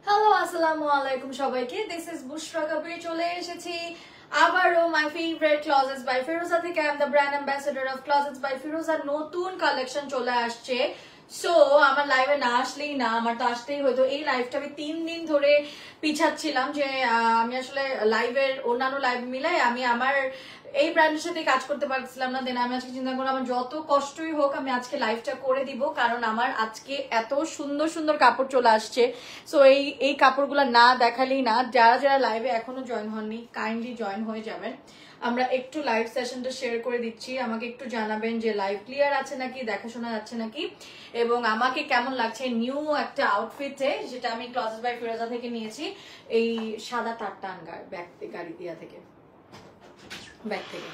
Hello আসসালামু আলাইকুম সবাইকে। This is Bushra Kabir. চলে এসেছি আবারও my favourite closets by Firoza থেকে। I am the brand ambassador of closets by Firoza. নতুন কালেকশন চলে আসছে। সো আমার লাইভে না আসলেই না, আমার তো আসতেই হয়তো। এই লাইভটা আমি 3 দিন ধরে পিছাচ্ছিলাম যে আমি আসলে লাইভের অন্যান্য লাইভ মিলাই আমি আমার এই ব্র্যান্ডের সাথে কাজ করতে পারছিলাম না। দেন আমি আজকে চিন্তা করলাম আমার যত কষ্টই হোক আমি আজকে লাইভটা করে দিব, কারণ আমার আজকে এত সুন্দর সুন্দর কাপড় চলে আসছে। সো এই কাপড়গুলো না দেখালেই না। যারা যারা লাইভে এখনো জয়েন হননি কাইন্ডলি জয়েন হয়ে যাবেন। আমরা একটু লাইভ সেশনটা শেয়ার করে দিচ্ছি। আমাকে একটু জানাবেন যে লাইভ ক্লিয়ার আছে নাকি, দেখাশোনা যাচ্ছে নাকি, এবং আমাকে কেমন লাগছে নিউ একটা আউটফিটে, যেটা আমি ক্লজেটস বাই ফিরোজা থেকে নিয়েছি। এই সাদা টারটান গাড়ি দিয়া থেকে ব্যাগ থেকে।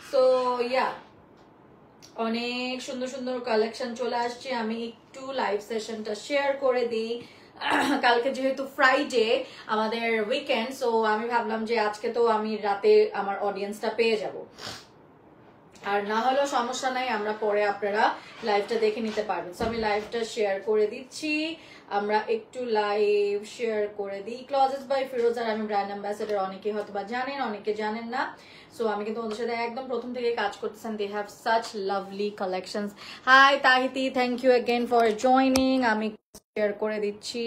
সো ইয়া, অনেক সুন্দর সুন্দর কালেকশন চলে আসছে। আমি একটু লাইভ সেশনটা শেয়ার করে দিই। কালকে যেহেতু ফ্রাইডে আমাদের উইকেন্ড, সো আমি ভাবলাম যে আজকে তো আমি রাতে আমার অডিয়েন্সটা পেয়ে যাব, আর না হলেও সমস্যা নাই, আমরা পরে আপনারা লাইভটা দেখে নিতে পারবেন। সো আমি লাইভটা শেয়ার করে দিচ্ছি। আমরা একটু লাইভ শেয়ার করে দিই। ক্লজেটস বাই ফিরোজার আমি ব্র্যান্ড অ্যাম্বাসেডর। অনেকে হয়তো বা জানেন, অনেকে জানেন না। সো আমি কিন্তু ওদের সাথে একদম প্রথম থেকে কাজ করতেছেন। They have such lovely collections. Hi Tahiti, thank you again for joining. আমি শেয়ার করে দিচ্ছি।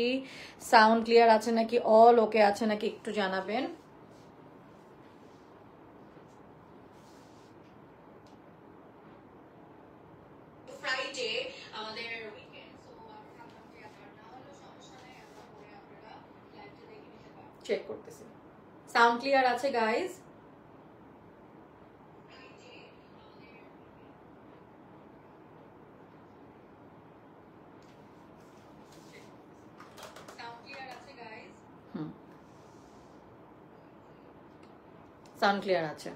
সাউন্ড ক্লিয়ার আছে নাকি, অল ওকে আছে নাকি একটু জানাবেন। ফ্রাইডে আমাদের উইকেন্ড, সো আমি ভাবলাম যে আপনার না হলেও সমস্যা নাই, আমরা পরে আপনারা লাইভটা দেখে নিতে পারবেন। চেক করতেছি সাউন্ড ক্লিয়ার আছে গাইস। সাউন্ড ক্লিয়ার আছে,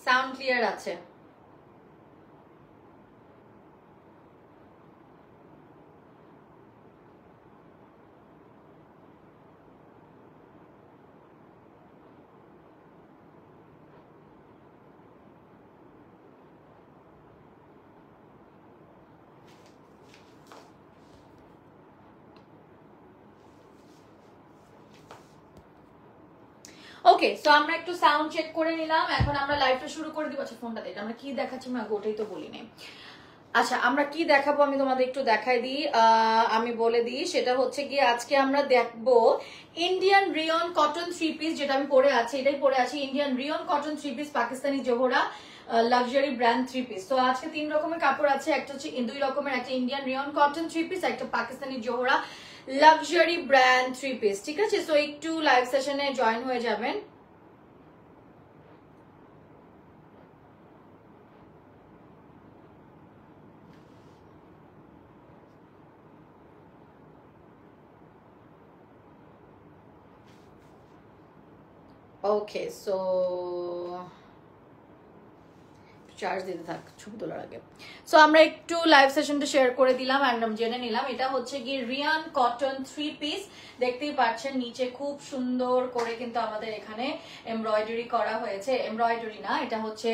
সাউন্ড ক্লিয়ার আছে। ওকে, সো আমরা একটু সাউন্ড চেক করে নিলাম। এখন আমরা লাইভটা শুরু করে দিব। আচ্ছা ফোনটা দিই, আমরা কি দেখাচ্ছি না ওটাই তো বলি নাই। আচ্ছা আমরা কি দেখাবো আমি তোমাদের একটু দেখাই দিই। আমি বলে দিই, সেটা হচ্ছে গিয়ে আজকে আমরা দেখবো Indian rayon cotton three piece, যেটা আমি পরে আছি, এটাই পরে আছি। Indian rayon cotton three piece, Pakistani Zohra luxury brand three piece. তো আজকে 3 রকমের কাপড় আছে। একটা হচ্ছে 2 রকমের, একটা Indian rayon cotton three piece, একটা Pakistani Zohra luxury brand three piece. ঠিক আছে, সো একটু লাইভ সেশনে জয়েন হয়ে যাবেন। ওকে, সো চার্জ দিতে থাক ছবি তোলার আগে। সো আমরা একটু লাইভ সেশনটা শেয়ার করে দিলাম, অ্যান্ড জেনে নিলাম। এটা হচ্ছে কি রিয়ান কটন থ্রি পিস। দেখতেই পাচ্ছেন নিচে খুব সুন্দর করে কিন্তু আমাদের এখানে এমব্রয়ডারি করা হয়েছে। এমব্রয়ডারি না, এটা হচ্ছে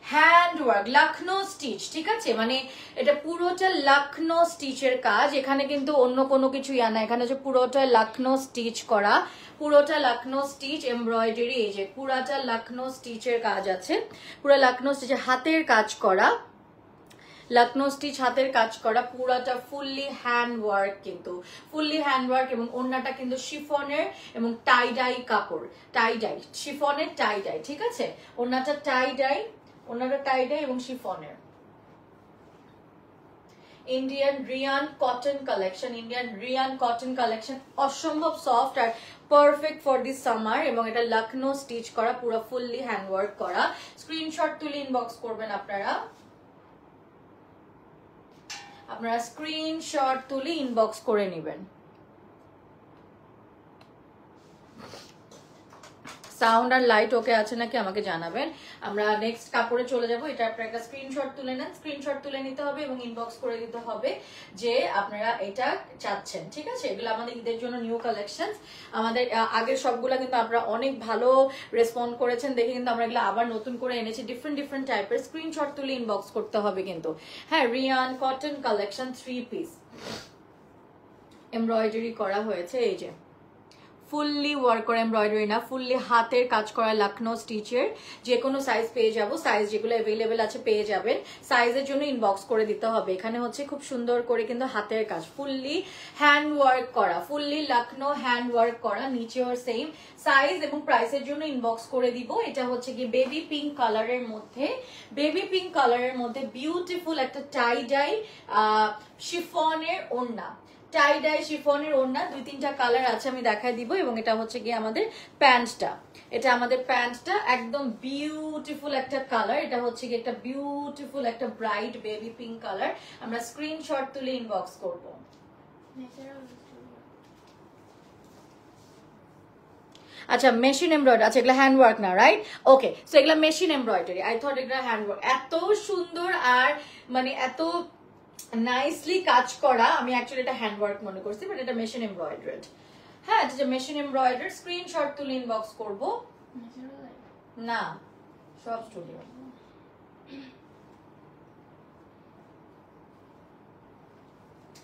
হ্যান্ড ওয়ার্ক, লখনৌ স্টিচ। ঠিক আছে, মানে এটা পুরোটা লখনৌ স্টিচের কাজ। এখানে কিন্তু অন্য কোনো কিছু ইয়া না, এখানে হচ্ছে পুরোটা লখনৌ স্টিচ করা, পুরোটা লখনৌ স্টিচ এমব্রয়ডারি। এই যে পুরাটা লখনৌ স্টিচের কাজ আছে, পুরো লখনৌ স্টিচের হাতের কাজ করা, লখনৌ স্টিচ হাতের কাজ করা, পুরাটা ফুললি হ্যান্ড ওয়ার্ক, কিন্তু ফুললি হ্যান্ড ওয়ার্ক। এবং ওড়নাটা কিন্তু শিফনের এবং টাই ডাই কাপড়, টাই ডাই শিফনের টাই ডাই। ঠিক আছে, ওড়নাটা টাই ডাই, ওড়নাটা টাই ডাই এবং শিফনের। Indian rayon cotton collection, Indian rayon cotton collection, অসম্ভব সফট আর পারফেক্ট ফর দিস সামার। এবং এটা লখনৌ স্টিচ করা, পুরো ফুললি হ্যান্ড ওয়ার্ক করা। স্ক্রিনশট তুলে ইনবক্স করবেন আপনারা, আপনারা স্ক্রিনশট তুলে ইনবক্স করে নেবেন। সাউন্ড আর লাইট ওকে আছে নাকি আমাকে জানাবেন। আমরা নেক্সট কাপড়ে চলে যাব। এটা আপনারা একটা স্ক্রিনশট তুলে নেন, স্ক্রিনশট তুলে নিতে হবে এবং ইনবক্স করে দিতে হবে যে আপনারা এটা চাচ্ছেন। ঠিক আছে, এগুলো আমাদের ঈদের জন্য নিউ কালেকশন। আমাদের আগের সবগুলো কিন্তু আপনারা অনেক ভালো রেসপন্ড করেছেন দেখে কিন্তু আমরা এগুলো আবার নতুন করে এনেছি, ডিফারেন্ট ডিফারেন্ট টাইপের। স্ক্রিনশট তুলে ইনবক্স করতে হবে কিন্তু। হ্যাঁ, rayon cotton collection three piece, embroidery করা হয়েছে, এই যে ফুললি ওয়ার্ক করা এমব্রয়ডারি না, ফুললি হাতের কাজ করা লখনৌ স্টিচের। যে কোনো সাইজ পেয়ে যাবো, সাইজ যেগুলো অ্যাভেলেবেল আছে পেয়ে যাবেন। সাইজের জন্য ইনবক্স করে দিতে হবে। এখানে হচ্ছে খুব সুন্দর করে কিন্তু হাতের কাজ, ফুললি হ্যান্ড ওয়ার্ক করা, ফুললি লখনৌ হ্যান্ড ওয়ার্ক করা, নিচেও সেম সাইজ এবং প্রাইসের জন্য ইনবক্স করে দিব। এটা হচ্ছে কি বেবি পিঙ্ক কালারের মধ্যে, বেবি পিঙ্ক কালারের মধ্যে বিউটিফুল একটা টাই ডাই শিফনের ওড়না, টাই ডাই শিফনের ওড়না। 2-3টা কালার আছে, আমি দেখাই দিব। এবং এটা হচ্ছে গিয়ে আমাদের প্যান্টটা, এটা আমাদের প্যান্টটা একদম বিউটিফুল একটা কালার। এটা হচ্ছে গিয়ে একটা বিউটিফুল একটা ব্রাইট বেবি পিঙ্ক কালার। আমরা স্ক্রিনশট তুলে ইনবক্স করব। আচ্ছা মেশিন এমব্রয়ডারি, আচ্ছা এগুলো হ্যান্ড ওয়ার্ক না, রাইট? ওকে, সো এগুলো মেশিন এমব্রয়ডারি। আই থট এগুলো হ্যান্ড ওয়ার্ক। এত সুন্দর আর মানে এত নাইসলি কাজ করা, আমি অ্যাকচুয়ালি এটা হ্যান্ড ওয়ার্ক মনে করছি, বাট এটা মেশিন এমব্রয়ডারি। হ্যাঁ, এটা মেশিন এমব্রয়ডারি। স্ক্রিনশট তুলে ইনবক্স করব। না, সব স্টুডিও।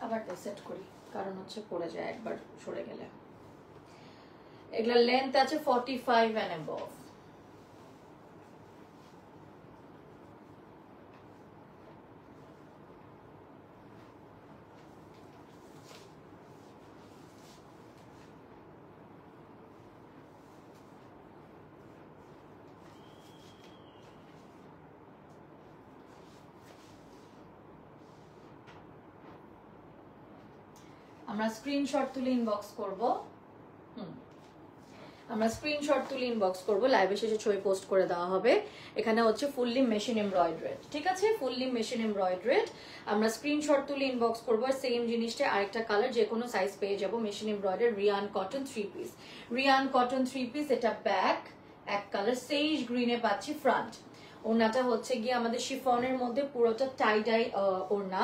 আবার সেট করি, কারণ হচ্ছে পড়ে যায় একবার সরে গেলে। এগুলা লেন্থ আছে 45 and above। আমরা স্ক্রিনশট তুলে ইনবক্স করব। আমরা স্ক্রিনশট তুলে ইনবক্স করব, লাইভে শেষে ছবি পোস্ট করে দেওয়া হবে। এখানে হচ্ছে ফুললি মেশিন এমব্রয়ডারি, ঠিক আছে? Fully machine embroidery. আমরা স্ক্রিনশট তুলে ইনবক্স করব। সেম জিনিসটা আরেকটা কালার, যে কোনো সাইজ পেয়ে যাব। Machine embroidery rayon cotton 3 piece, rayon cotton 3 piece. এটা ব্যাক এক কালার সেজ গ্রিনে পাচ্ছি, ফ্রন্ট। ওড়নাটা হচ্ছে গিয়ে আমাদের শিফনের মধ্যে পুরোটা টাই ডাই ওড়না।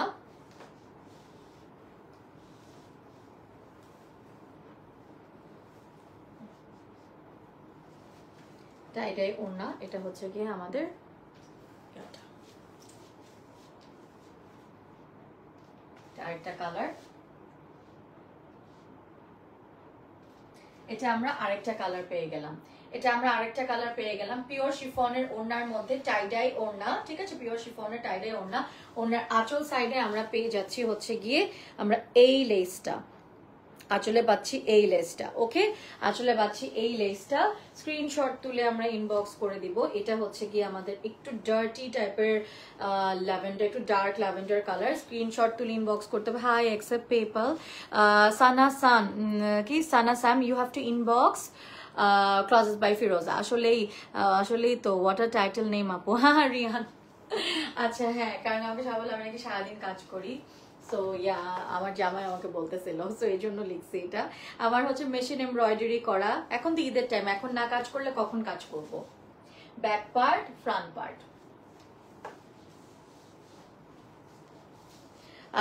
টাই ডাই ওড়না, এটা হচ্ছে গিয়ে আমাদের আরেকটা কালার। এটা আমরা আরেকটা কালার পেয়ে গেলাম, এটা আমরা আরেকটা কালার পেয়ে গেলাম। পিওর শিফনের ওড়নার মধ্যে টাই ডাই ওড়না, ঠিক আছে? পিওর শিফনের টাই ডাই ওড়না। ওড়নার আঁচল সাইডে আমরা পেয়ে যাচ্ছি হচ্ছে গিয়ে আমরা এই লেসটা, আঁচলে পাচ্ছি এই লেসটা। ওকে, আঁচলে পাচ্ছি এই লেসটা। স্ক্রিনশট তুলে আমরা ইনবক্স করে দিব। এটা হচ্ছে গিয়ে আমাদের একটু ডার্টি টাইপের ল্যাভেন্ডার, একটু ডার্ক ল্যাভেন্ডার কালার। স্ক্রিনশট তুলে ইনবক্স করতে হবে। Hi accept PayPal. সানা সান কি Sana Sam, you have to inbox closets by Firoza. আসলেই তো ওয়াটার টাইটেল নেম আপু। হ্যাঁ রিয়ান, আচ্ছা হ্যাঁ, কারণ আমাকে সবাই বলে আমি নাকি সারাদিন কাজ করি। সো ইয়া, আমার জামাই আমাকে বলতেছিল, সো এই জন্য লিখছি এটা। আমার হচ্ছে মেশিন এমব্রয়ডারি করা। এখন তো ঈদের টাইম, এখন না কাজ করলে কখন কাজ করব? Back part, front part.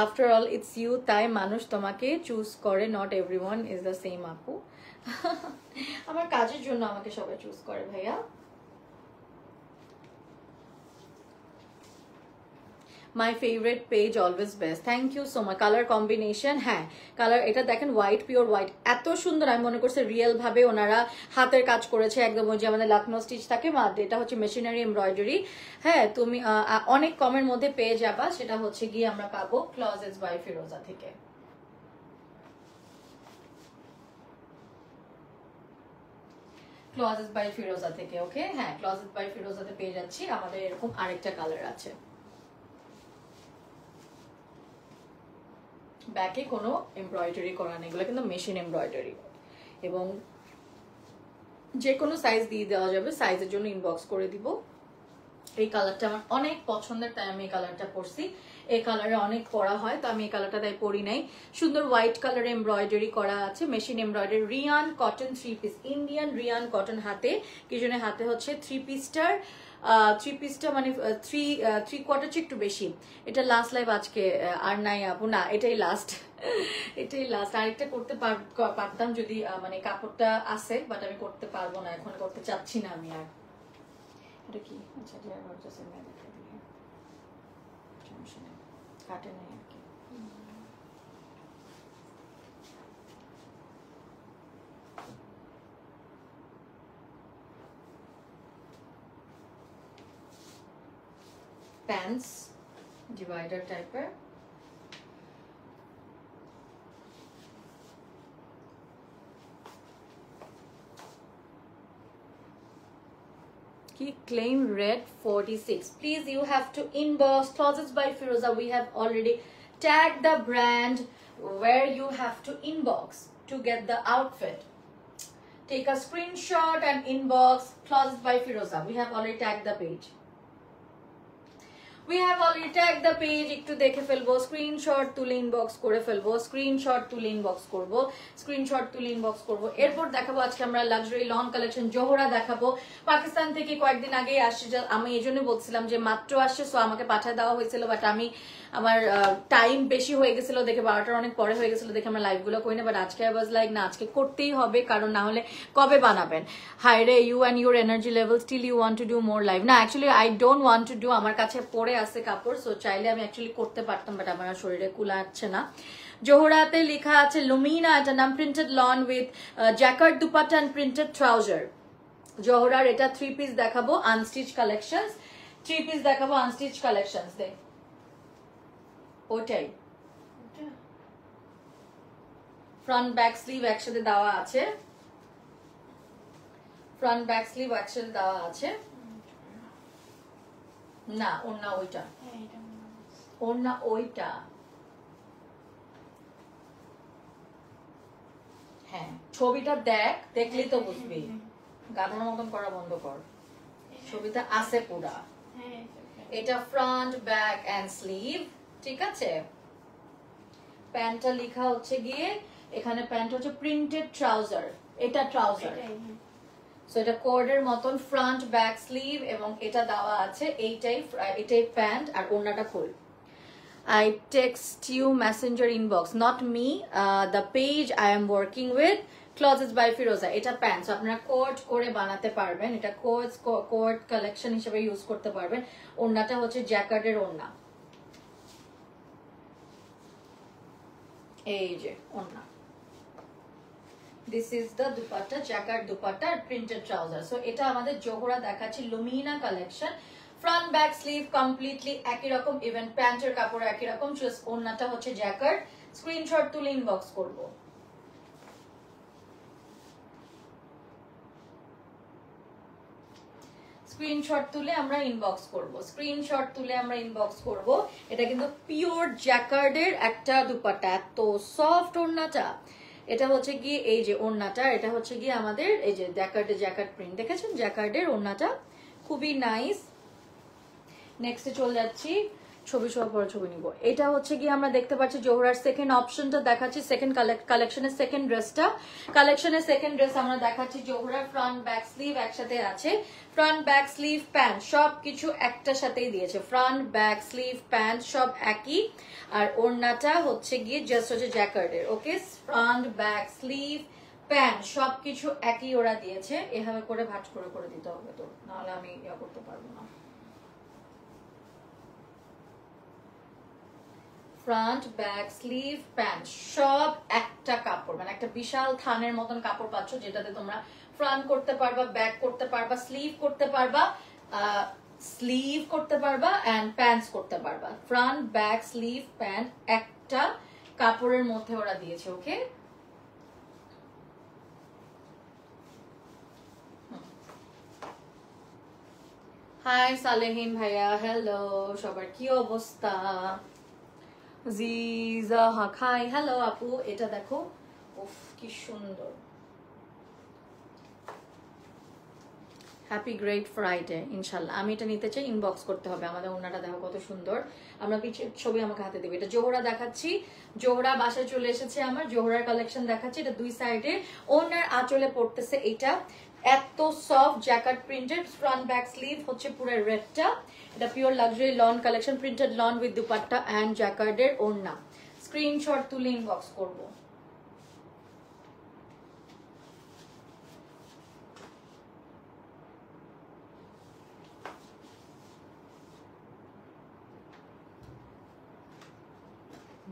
After all it's you, তাই মানুষ তোমাকে চুজ করে। Not everyone is the same আপু। আমার কাজের জন্য আমাকে সবাই চুজ করে ভাইয়া। My favourite page, always best. Thank you so much. Colour combination, হ্যাঁ কালার, এটা দেখেন হোয়াইট, পিওর হোয়াইট, এত সুন্দর। আমি মনে করছি রিয়েল ভাবে ওনারা হাতের কাজ করেছে একদম, ওই যে আমাদের লখনৌ স্টিচ থাকে। এটা হচ্ছে মেশিনারি এমব্রয়ডারি। হ্যাঁ, তুমি অনেক কমের মধ্যে পেয়ে যাবা। সেটা হচ্ছে গিয়ে আমরা পাবো ক্লজেটস বাই ফিরোজা থেকে। ক্লজেটস বাই ফিরোজা থেকে, ওকে হ্যাঁ, ক্লজেটস বাই ফিরোজাতে পেয়ে যাচ্ছি। আমাদের এরকম আরেকটা কালার আছে। ব্যাকে কোনো এমব্রয়ডারি করা নেই, এগুলো কিন্তু মেশিন এমব্রয়ডারি। এবং যে কোনো সাইজ দিয়ে দেওয়া যাবে, সাইজের জন্য ইনবক্স করে দিব। এই কালারটা আমার অনেক পছন্দের, তাই আমি এই কালারটা পরছি। এই কালারে অনেক পরা হয়, তো আমি এই কালারটা তাই পরি নাই। সুন্দর হোয়াইট কালারে এমব্রয়ডারি করা আছে, machine embroidery. Rayon cotton 3 piece, Indian rayon cotton. হাতে কি জন্য হাতে হচ্ছে 3 পিসটা মানে 3/4 চেয়ে একটু বেশি। এটা লাস্ট লাইভ আজকে, আর নাই আপু, না এটাই লাস্ট। এটাই লাস্ট। আরেকটা করতে পারতাম যদি মানে কাপড়টা আছে, বাট আমি করতে পারবো না, এখন করতে চাচ্ছি না আমি আর। এটা কি? আচ্ছা, কাটে নাই আর কি। প্যান্টস ডিভাইডার টাইপের। Claim red 46. Please, you have to inbox Closets by Firoza. We have already tagged the brand where you have to inbox to get the outfit. Take a screenshot and inbox Closets by Firoza. We have already tagged the page. We have already tagged the page. একটু দেখে ফেলবো, screenshot তুলে inbox করে ফেলবো, screenshot তুলে inbox করব, screenshot তুলে inbox করব। এরপর দেখাবো আজকে আমরা লাক্সারি লন কালেকশন জোহরা দেখাবো। পাকিস্তান থেকে কয়েকদিন আগেই আসছে, আমি এই জন্য বলছিলাম যে মাত্র আসছে, সো আমাকে পাঠিয়ে দেওয়া হয়েছিল, বাট আমি আমার টাইম বেশি হয়ে গেছিল দেখে, 12টার অনেক পরে হয়ে গেছিল দেখে আমরা লাইভগুলো করি না, বাট আজকে আই ওয়াজ লাইক না, আজকে করতেই হবে, কারণ না হলে কবে বানাবেন। Hi Ray, you and your energy level still you want to do more live. না, actually I don't want to do, আমার কাছে পরে আছে কাপড়, সো চাইলে আমি অ্যাকচুয়ালি করতে পারতাম, বাট আমার শরীরে কুলাচ্ছে না। জোহরাতে লেখা আছে লুমিনা, এটা নাম printed lawn with jacquard dupatta and printed trouser. জোহরার এটা 3 পিস দেখাবো, আনস্টিচ কালেকশনস, 3 পিস দেখাবো আনস্টিচ কালেকশনস। দেখ ওটাই ফ্রন্ট ব্যাক স্লিভ একসাথে দেওয়া আছে, ফ্রন্ট ব্যাক স্লিভ একসাথে দেওয়া আছে। না, ওড়না ওইটা, ওড়না ওইটা, হ্যাঁ ছবিটা দেখ, দেখলেই তো বুঝবি, গাধার মতন করা বন্ধ কর, ছবিটা আছে পুরা। এটা ফ্রন্ট ব্যাক এন্ড স্লিভ, ঠিক আছে। প্যান্টটা লেখা হচ্ছে গিয়ে এখানে, প্যান্ট হচ্ছে প্রিন্টেড ট্রাউজার, এটা ট্রাউজার, সো এটা কোডের মতন ফ্রন্ট ব্যাক স্লিভ, এবং এটা দেওয়া আছে এটাই প্যান্ট, আর ওড়নাটা ফুল। I text you messenger inbox, not me, the page I am working with, Closets by Firoza. এটা প্যান্ট, আপনারা কোট করে বানাতে পারবেন, এটা কোট কালেকশন হিসেবে ইউজ করতে পারবেন। ওড়নাটা হচ্ছে জ্যাকার্ডের ওড়না, এই যে ওড়না। This is the dupatta, jacquard dupatta, printed trouser. So এটা আমাদের জোহরা দেখাচ্ছি লুমিনা collection. Front back sleeve completely একই রকম, ইভেন প্যান্টের কাপড় একই রকম, জাস্ট ওড়নাটা হচ্ছে জ্যাকার্ড। স্ক্রিনশট তুলে ইনবক্স করব। স্ক্রিনশট তুলে আমরা ইনবক্স করব, স্ক্রিনশট তুলে আমরা ইনবক্স করব। এটা কিন্তু পিওর জ্যাকার্ডের একটা দুপাট্টা, এত সফট ওড়নাটা। এটা হচ্ছে কি এই যে ওড়নাটা, এটা হচ্ছে কি আমাদের এই যে জ্যাকার্ড প্রিন্ট, দেখেছেন জ্যাকার্ডের ওড়নাটা, খুবই নাইস। নেক্সটে চলে যাচ্ছি, ছবি সহ পরে ছবি নিব। এটা হচ্ছে কি আমরা দেখতে পাচ্ছি জোহরার সেকেন্ড অপশনটা দেখাচ্ছি, সেকেন্ড কালেকশনের সেকেন্ড ড্রেসটা, কালেকশনের সেকেন্ড ড্রেস আমরা দেখাচ্ছি জোহরার। ফ্রন্ট ব্যাক স্লিভ একসাথে আছে, ফ্রন্ট ব্যাক স্লিভ প্যান্ট সব কিছু একটার সাথেই দিয়েছে, ফ্রন্ট ব্যাক স্লিভ প্যান্ট সব একই, আর ওড়নাটা হচ্ছে গিয়ে জাস্ট হচ্ছে জ্যাকার্ডের। ওকে, ফ্রন্ট ব্যাক স্লিভ প্যান্ট সবকিছু একই ওরা দিয়েছে, এভাবে করে ভাঁজ করে করে দিতে হবে, তো নাহলে আমি ইয়া করতে পারবো না। ফ্রন্ট ব্যাক স্লিভ প্যান্ট সব একটা কাপড়, মানে একটা বিশাল থানের মতন কাপড় পাচ্ছ, যেটাতে তোমরা ফ্রন্ট করতে পারবা, ব্যাক করতে পারবা, স্লিভ করতে পারবা, এন্ড প্যান্টস করতে পারবা। ফ্রন্ট ব্যাক স্লিভ প্যান্ট একটা কাপড়ের মধ্যে ওরা দিয়েছে। ওকে, হাই সালেহিন ভাইয়া, হ্যালো সবার, কি অবস্থা? জিজা হক, হাই, হ্যালো আপু। এটা দেখো, উফ কি সুন্দর, হ্যাপি গ্রেট ফ্রাইডে ইনশাল্লাহ। আমি এটা নিতে চাই, ইনবক্স করতে হবে। আমাদের ওনাটা দেখো কত সুন্দর, আমরা পিছিয়ে ছবি আমাকে হাতে দেবে। এটা জোহরা দেখাচ্ছি, জোহরা বাসায় চলে এসেছে আমার, জোহরার কালেকশন দেখাচ্ছি। এটা দুই সাইডে ওনার আঁচলে পড়তেছে, এটা এত soft jacket printed, front back sleeve হচ্ছে পুরো রেডটা। এটা pure luxury lawn collection, printed lawn with dupatta and জ্যাকার্ডের ওড়না। স্ক্রিনশট তুলে ইনবক্স করবো।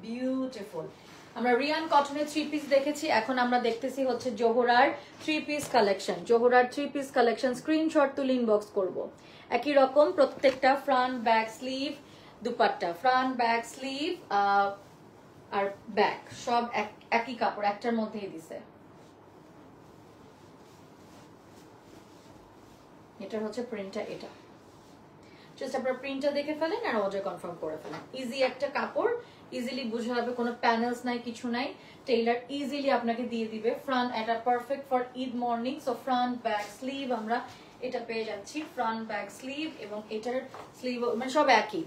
বিউটিফুল। আমরা রিয়ান কটনের 3 পিস দেখেছি, এখন আমরা দেখতেছি হচ্ছে জোহরার 3 পিস কালেকশন। জোহরার 3 পিস কালেকশন স্ক্রিনশট তুলে ইনবক্স করব। একই রকম প্রত্যেকটা front back sleeve dupatta, front back sleeve আর ব্যাক সব একই কাপড়, একটার মধ্যেই দিছে। এটার হচ্ছে প্রিন্টটা এটা, জাস্ট আপনারা প্রিন্টটা দেখে ফেলেন আর অর্ডার কনফার্ম করে ফেলেন। ইজি একটা কাপড়, ইজিলি বোঝা যাবে, কোনো প্যানেলস নাই, কিছু নাই। টেইলার ইজিলি আপনাকে দিয়ে দিবে। ফ্রন্ট এটা perfect for Eid morning. So front back sleeve আমরা এটা পেয়ে যাচ্ছি, ফ্রন্ট ব্যাক স্লিভ, এবং এটার স্লিভ মানে সব একই।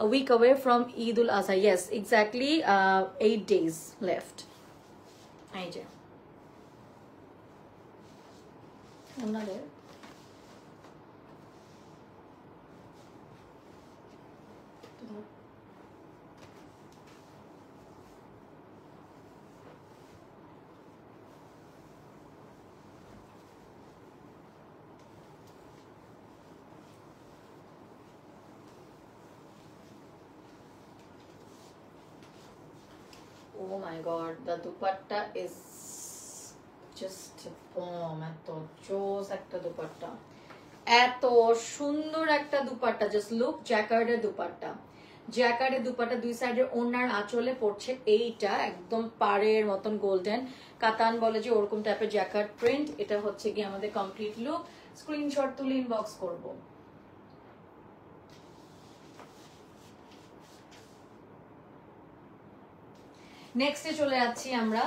A week away from Eid ul Adha. Yes, exactly. 8 days left. এই যে ওনাদের oh my god, the dupatta is just bomb. এত জোস একটা দুপাট্টা, এত সুন্দর একটা দুপাট্টা। জাস্ট লুক, জ্যাকার্ডের দুপাট্টা, জ্যাকার্ডের দুপাট্টা, দুই সাইডের ওনার আঁচলে পড়ছে এইটা একদম পাড়ের মতন গোল্ডেন কাতান বলে যে ওরকম টাইপের জ্যাকার্ড প্রিন্ট। এটা হচ্ছে কি আমাদের কমপ্লিট লুক। স্ক্রিনশট তুলে ইনবক্স করব। নেক্সটে চলে যাচ্ছি আমরা,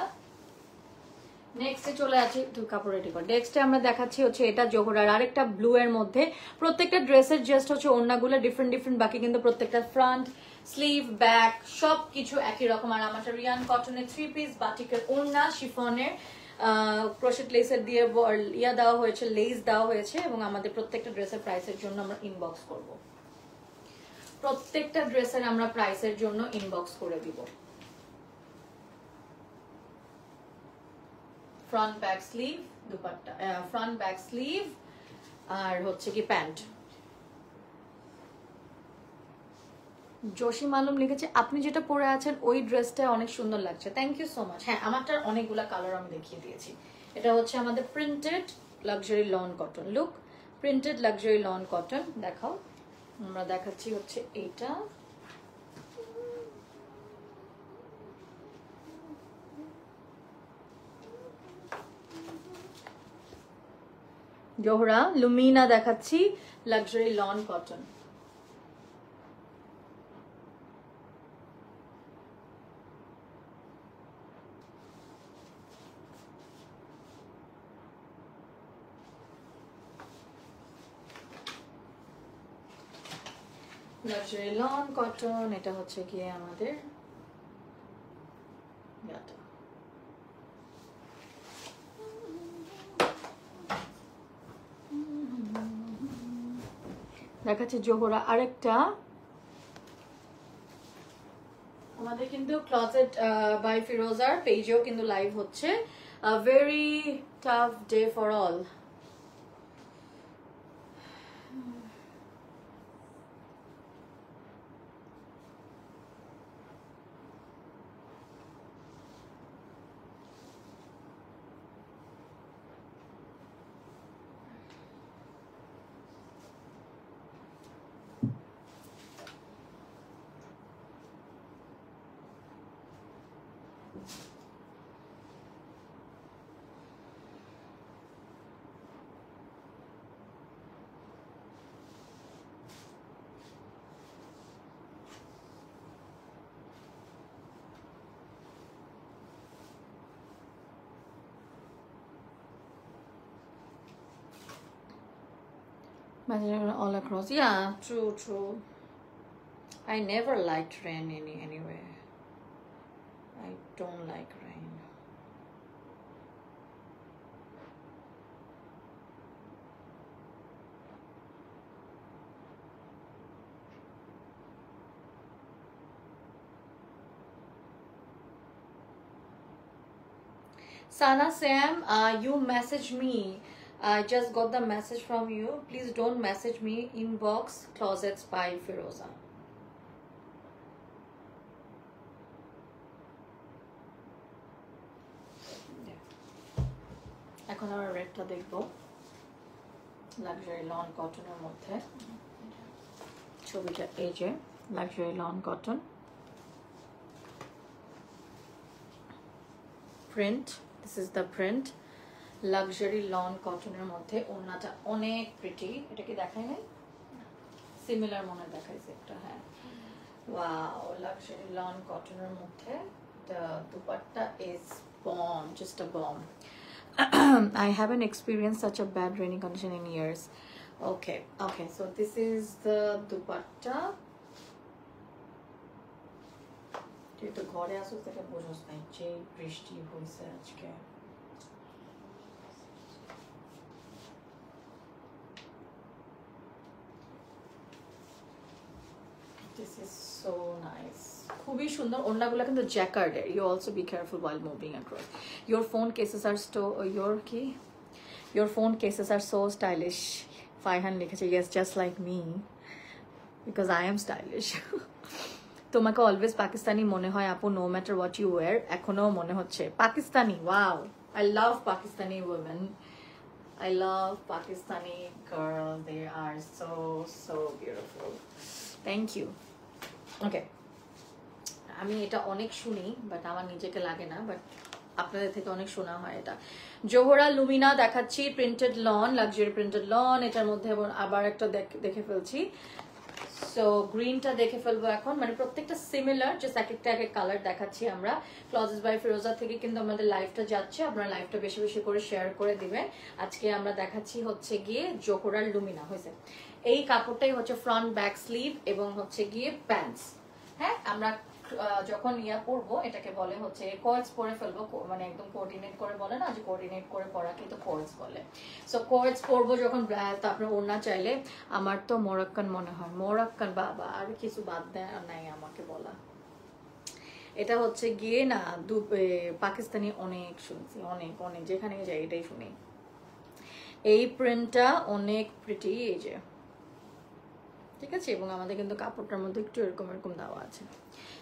নেক্সটে চলে যাচ্ছি, তুই কাপড় রেডি কর। নেক্সটে আমরা দেখাচ্ছি হচ্ছে এটা জোহরার আরেকটা ব্লু এর মধ্যে। প্রত্যেকটা ড্রেসের জাস্ট হচ্ছে ওড়নাগুলো ডিফারেন্ট ডিফারেন্ট, বাকি কিন্তু প্রত্যেকটা ফ্রন্ট স্লিভ ব্যাক সব কিছু একই রকম। আর আমারটা রিয়ান কটনের 3 পিস বাটিকের ওড়না, শিফনের ক্রোশেট লেসের দিয়ে ইয়া দেওয়া হয়েছে, লেস দেওয়া হয়েছে। এবং আমাদের প্রত্যেকটা ড্রেসের প্রাইসের জন্য আমরা ইনবক্স করব, প্রত্যেকটা ড্রেসের আমরা প্রাইসের জন্য ইনবক্স করে দিব। Front back sleeve dupatta, front back sleeve আর হচ্ছে কি প্যান্ট। জসিম আলম লিখেছে আপনি যেটা পরে আছেন ওই ড্রেসটা অনেক সুন্দর লাগছে, থ্যাংক ইউ সো মাচ। হ্যাঁ, আমারটার অনেকগুলা কালার আমি দেখিয়ে দিয়েছি। এটা হচ্ছে আমাদের printed luxury loan cotton look, printed luxury loan cotton. দেখাও, আমরা দেখাচ্ছি হচ্ছে এইটা, জোহরা লুমিনা দেখাচ্ছি luxury loan cotton. Luxury loan cotton, এটা হচ্ছে গিয়ে আমাদের দেখাচ্ছে জোহরা আরেকটা। আমাদের কিন্তু ক্লজেট বাই ফিরোজার পেজেও কিন্তু লাইভ হচ্ছে। Very tough day for all. All across, yeah, true. I never liked rain anyway. I don't like rain. Sana Sam, you message me. I just got the message from you. Please don't message me. Inbox Closets by Firoza. এখন আমরা রেডটা দেখবো। Luxury loan কটনের মধ্যে ছবিটা এই যে luxury loan cotton print, this is the print, luxury loan কটনের মধ্যে। ওড়নাটা অনেক প্রিটি, এটা কি দেখায় নাই? সিমিলার মনে দেখাইছে একটা, হ্যাঁ। ওয়াও, লাক্সারি লন কটনের মধ্যে the dupatta is bomb, just a bomb. I haven't experienced such a bad raining condition in years. Okay, so this is the dupatta. তুই তো ঘরে আসো থেকে বোঝস নাই যে বৃষ্টি হয়েছে আজকে। This is so nice. খুবই সুন্দর। ওড়নাগুলো কিন্তু জ্যাকার্ডের। You also be careful while moving across. Your phone cases are your phone cases are so stylish. Faihan লিখেছে, yes, just like me, because I am stylish. তোমাকে অলওয়েজ পাকিস্তানি মনে হয় আপু, no matter what you wear. এখনো মনে হচ্ছে Pakistani. Wow, I love Pakistani women. I love Pakistani girls. They are so beautiful. Thank you. Okay, আমি এটা অনেক শুনি, বাট আমার নিজেকে লাগে না, বাট আপনাদের থেকে অনেক শোনা হয় এটা। জোহরা লুমিনা দেখাচ্ছি, printed lawn, luxury printed lawn. এটার মধ্যে আবার একটা দেখে ফেলছি। সো গ্রিনটা দেখে ফেলবো এখন, মানে প্রত্যেকটা সিমিলার, জাস্ট এক একটা এক এক কালার দেখাচ্ছি আমরা। ক্লজেস বাই ফিরোজা থেকে কিন্তু আমাদের লাইভটা যাচ্ছে, আপনারা লাইভটা বেশি বেশি করে শেয়ার করে দিবেন। আজকে আমরা দেখাচ্ছি হচ্ছে গিয়ে জোহরার লুমিনা। হয়েছে, এই কাপড়টাই হচ্ছে ফ্রন্ট ব্যাক স্লিভ এবং হচ্ছে গিয়ে প্যান্টস। হ্যাঁ, আমরা যখন পরবো এটাকে বলে হচ্ছে কোয়ার্টস পরে ফেলবো, মানে একদম কোঅর্ডিনেট করে বলে না, যে কোঅর্ডিনেট করে পরা কিন্তু কোয়ার্টস বলে। সো কোয়ার্টস পরবো যখন, তারপরে ওড়না চাইলে। আমার তো মোরাক্কান মনে হয়, মোরাক্কান বাবা, আর কিছু বাদ দেয় নাই আমাকে বলা। এটা হচ্ছে গিয়ে না পাকিস্তানি অনেক শুনছি, অনেক অনেক, যেখানে যাই এটাই শুনি। এই প্রিন্টটা অনেক প্রিটি, এই যে, ঠিক আছে। এবং আমাদের কিন্তু কাপড়টার মধ্যে একটু এরকম এরকম দেওয়া আছে।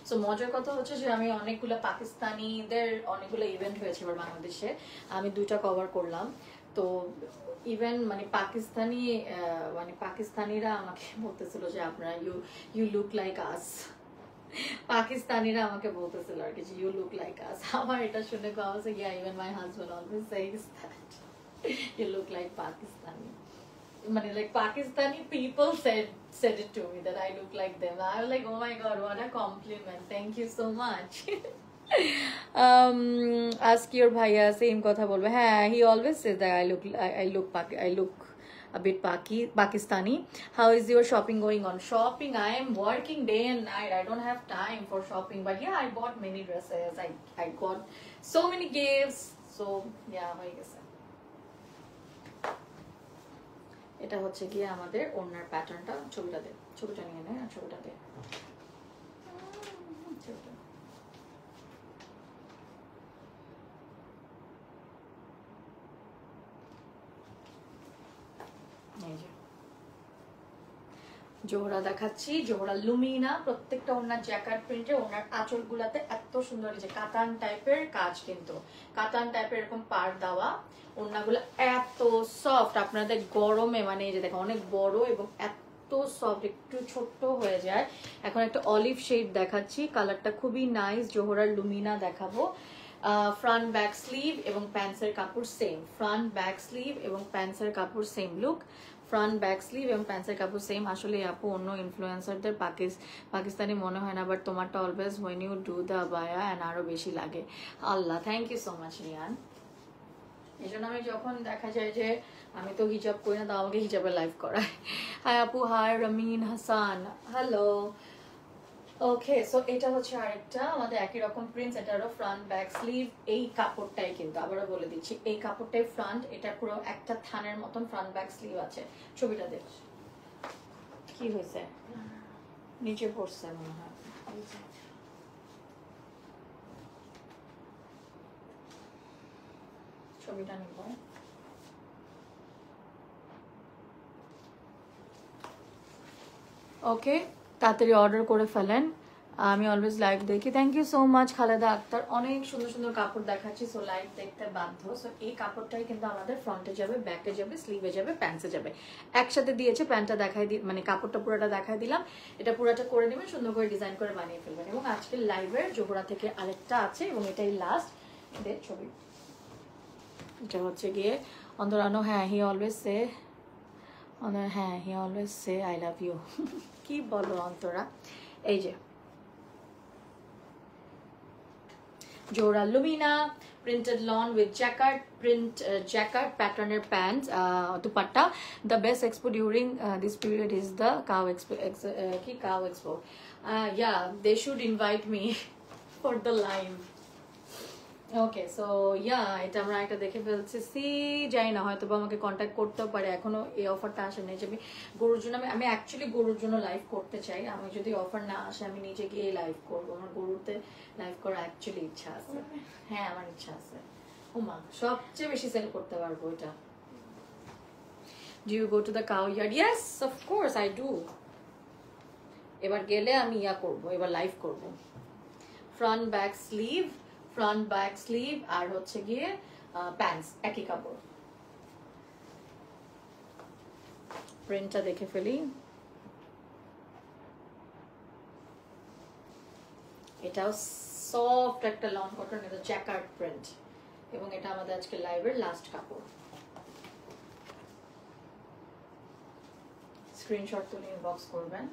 সো মজার কথা হচ্ছে যে আমি অনেকগুলো পাকিস্তানিদের অনেকগুলো ইভেন্ট হয়েছে এবার বাংলাদেশে, আমি 2টা কভার করলাম। তো ইভেন মানে পাকিস্তানিরা আমাকে বলতেছিল যে আপনারা ইউ লুক লাইক আস। পাকিস্তানিরা আমাকে বলতেছিল আর কি, যে ইউ লুক লাইক আস। আমার এটা শুনে কোয়া হচ্ছে, yeah, even my husband always says that you look like Pakistani. Like Pakistani people said it to me that I look like them. I was like, oh my god, what a compliment, thank you so much. Ask your bhaiya, same kotha bolbe. Yeah, he always says that I look a bit Pakistani. How is your shopping going on? Shopping, I am working day and night, I don't have time for shopping, but yeah, I bought many dresses, I got so many gifts, so yeah, হয়ে গেছে। এটা হচ্ছে গিয়ে আমাদের ওড়নার প্যাটার্নটা। ছবিটা নিয়ে নেয়, আর ছবিটা দে। জোহরা দেখাচ্ছি, জোহরা লুমিনা, প্রত্যেকটা ওনার জ্যাকার্ড প্রিন্টে। ওনার আঁচল গুলাতে এত সুন্দর, যে কাতান টাইপের কাজ, কিন্তু কাতান টাইপের এরকম পার দেওয়া। ওড়নাগুলো এত সফট, আপনাদের গরমে মানে এই যে দেখো অনেক বড় এবং এত সফট, একটু ছোট্ট হয়ে যায়। এখন একটা অলিভ শেড দেখাচ্ছি, কালারটা খুবই নাইস। জোহরার লুমিনা দেখাবো। ফ্রন্ট ব্যাক স্লিভ এবং প্যান্টসের কাপড় সেম, ফ্রন্ট ব্যাক স্লিভ এবং প্যান্টসের কাপড় same look, front back sleeve এবং প্যান্টসের কাপড় সেম। আসলে আপু অন্য ইনফ্লুয়েন্সারদের পাকিস্তানি মনে হয় না, বাট তোমারটা always when you do the বায়া অ্যান্ড আরো বেশি লাগে। আল্লাহ, thank you so much Riyan. এই জন্য আমি যখন দেখা যায় যে আমি তো হিজাব করি না, তাও আমাকে হিজাবে লাইভ করায়। হাই আপু, হাই রামিন হাসান, হ্যালো। ওকে, সো এটা হচ্ছে আরেকটা আমাদের একই রকম প্রিন্টস, এটারও ফ্রন্ট ব্যাক স্লিভ। এই কাপড়টাই কিন্তু আবারও বলে দিচ্ছি, এই কাপড়টাই ফ্রন্ট, এটা পুরো একটা থানের মতন ফ্রন্ট ব্যাক স্লিভ আছে। ছবিটা দেখ, কি হয়েছে, নিচে পড়ছে মনে হয়। ছবিটা নিব। ওকে, তাড়াতাড়ি অর্ডার করে ফেলেন। আমি অলওয়েজ লাইভ দেখি। Thank you so much Khaleda Akter. অনেক সুন্দর সুন্দর কাপড় দেখাচ্ছি, সো লাইভ দেখতে বাধ্য। সো এই কাপড়টাই কিন্তু আমাদের ফ্রন্টে যাবে, ব্যাকে যাবে, স্লিভে যাবে, প্যান্টসে যাবে, একসাথে দিয়েছে। প্যান্টটা দেখাই দিই, মানে কাপড়টা পুরোটা দেখাই দিলাম। এটা পুরোটা করে নেবেন, সুন্দর করে ডিজাইন করে বানিয়ে ফেলবেন। এবং আজকের লাইভের জোহরা থেকে আরেকটা আছে এবং এটাই লাস্ট ছবি। এটা হচ্ছে গিয়ে অন্তরানো। হ্যাঁ, হি অলওয়েজ সে, হ্যাঁ he always say I love you. কি বলো অন্তরা? এই যে Jora Lumina printed lawn with jacquard print, jacquard patterned pants, dupatta. The best expo during this period is the cow expo. Cow expo. Yeah, they should invite me for the live. Okay, so yeah এটা আমরা একটা দেখে ফেলছি। যাই না, হয়তো বা আমাকে কন্ট্যাক্ট করতেও পারে, এখনো এই অফারটা আসে নাই যে আমি গরুর জন্য, আমি অ্যাকচুয়ালি গরুর জন্য লাইভ করতে চাই। আমি যদি অফার না আসে আমি নিজে গিয়ে লাইভ করবো। আমার গরুতে লাইভ করার অ্যাকচুয়ালি ইচ্ছা আছে। হ্যাঁ, আমার ইচ্ছা আছে। ওমা, সবচেয়ে বেশি সেল করতে পারবো এটা। Do you go to the cow yard? Yes, of course I do. এবার গেলে আমি ইয়া করবো, এবার লাইভ করবো। Front back sleeve, front back sleeve আর হচ্ছে গিয়ে প্যান্টস একই কাপড়। প্রিন্টটা দেখে ফেলি। এটাও সফট একটা লং কটন, এটা জ্যাকার্ড প্রিন্ট এবং এটা আমাদের আজকে লাইভের লাস্ট কাপড়। স্ক্রিনশট তুলে ইনবক্স করবেন।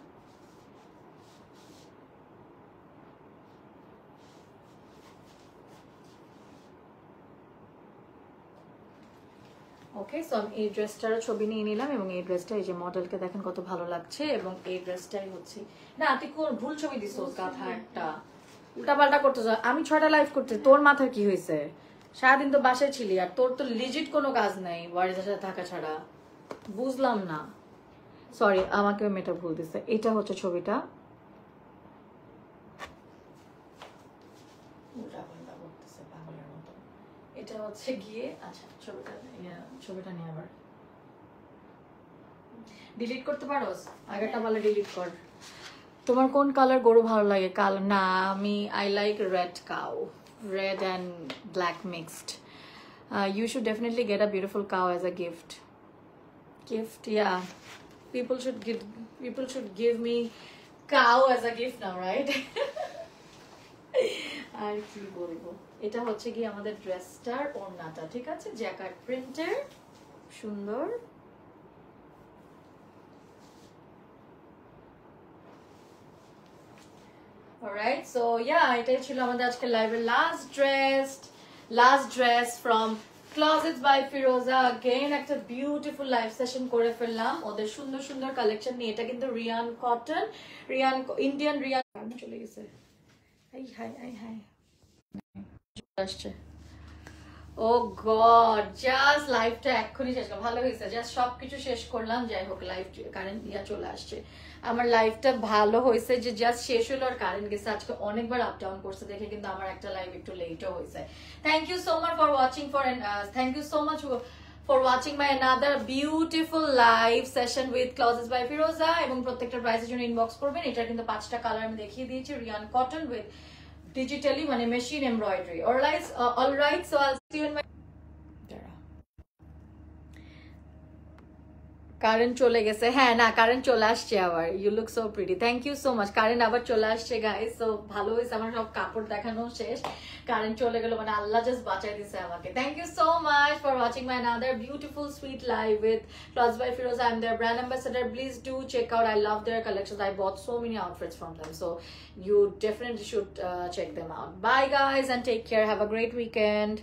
ওকে, সো আমি এই ড্রেসটারও ছবি নিয়ে নিলাম এবং এই ড্রেসটা, এই যে মডেলকে দেখেন কত ভালো লাগছে। এবং এই ড্রেসটাই হচ্ছে না, তুই কোন ভুল ছবি দিস? গাধা একটা, উল্টা পাল্টা করতেছ। আমি 6টা লাইভ করতে, তোর মাথার কি হয়েছে? সারাদিন তো বাসায় ছিলি, আর তোর তো লিজিট কোনো কাজ নাই বাড়ির সাথে থাকা ছাড়া। বুঝলাম না, সরি, আমাকে মেয়েটা ভুল দিছে। এটা হচ্ছে ছবিটা, উল্টা পাল্টা করতেছে পাগলের মতো। এটা হচ্ছে গিয়ে, আচ্ছা ছবিটা নিয়ে আবার ডিলিট করতে পারোস? আগেরটা বলে ডিলিট কর। তোমার কোন কালার গরু ভালো লাগে? কালার না, আমি I like red cow, red and black mixed. You should definitely get a beautiful cow as a gift. Yeah, people should give me cow as a gift now, right? আর কি বলবো, এটা হচ্ছে কি আমাদের ড্রেসটার ওড়নাটা, ঠিক আছে, জ্যাকার্ড প্রিন্টের, সুন্দর। Alright, so yeah, এটাই ছিল আমাদের আজকে লাইভের last dress from Closets by Firoza. Again একটা বিউটিফুল লাইভ সেশন করে ফেললাম ওদের সুন্দর সুন্দর কালেকশন নিয়ে। এটা কিন্তু রিয়ান কটন, ইন্ডিয়ান রিয়ান। চলে গেছে, হাই আসছে। ও গড, জাস্ট লাইভটা এক্ষুনি শেষ করলাম, ভালো হয়েছে, জাস্ট সবকিছু শেষ করলাম। যাই হোক, লাইভ কারেন্ট ইয়া চলে আসছে। আমার লাইভটা ভালো হয়েছে যে জাস্ট শেষ হলো আর কারেন্ট গেছে। আজকে অনেকবার আপ ডাউন করছে দেখে কিন্তু আমার একটা লাইভ একটু লেটও হয়েছে। Thank you so much for watching, thank you so much for watching my another beautiful live session with Closets by Firoza. এবং প্রত্যেকটা প্রাইসের জন্য ইনবক্স করবেন। এটা কিন্তু 5টা কালার আমি দেখিয়ে দিয়েছি। রিয়ান কটন উইথ digitally মানে machine embroidery. All right, so I'll see you in my current চলে গেছে। হ্যাঁ, না কারেন্ট চলে আসছে আবার। You look so pretty, thank you so much. Current আবার চলে আসছে গাইস, সো ভালো হয়েছে। আমার সব কাপড় দেখানো শেষ, কারেন্ট চলে গেল, মানে আল্লাহ জাস্ট বাঁচাই দিছে আমাকে। Thank you so much for watching my another beautiful sweet live with Clothes by Firoza. I'm their brand ambassador. Please do check out, I love their collections. I bought so many outfits from them, so you definitely should check them out. Bye guys and take care, have a great weekend.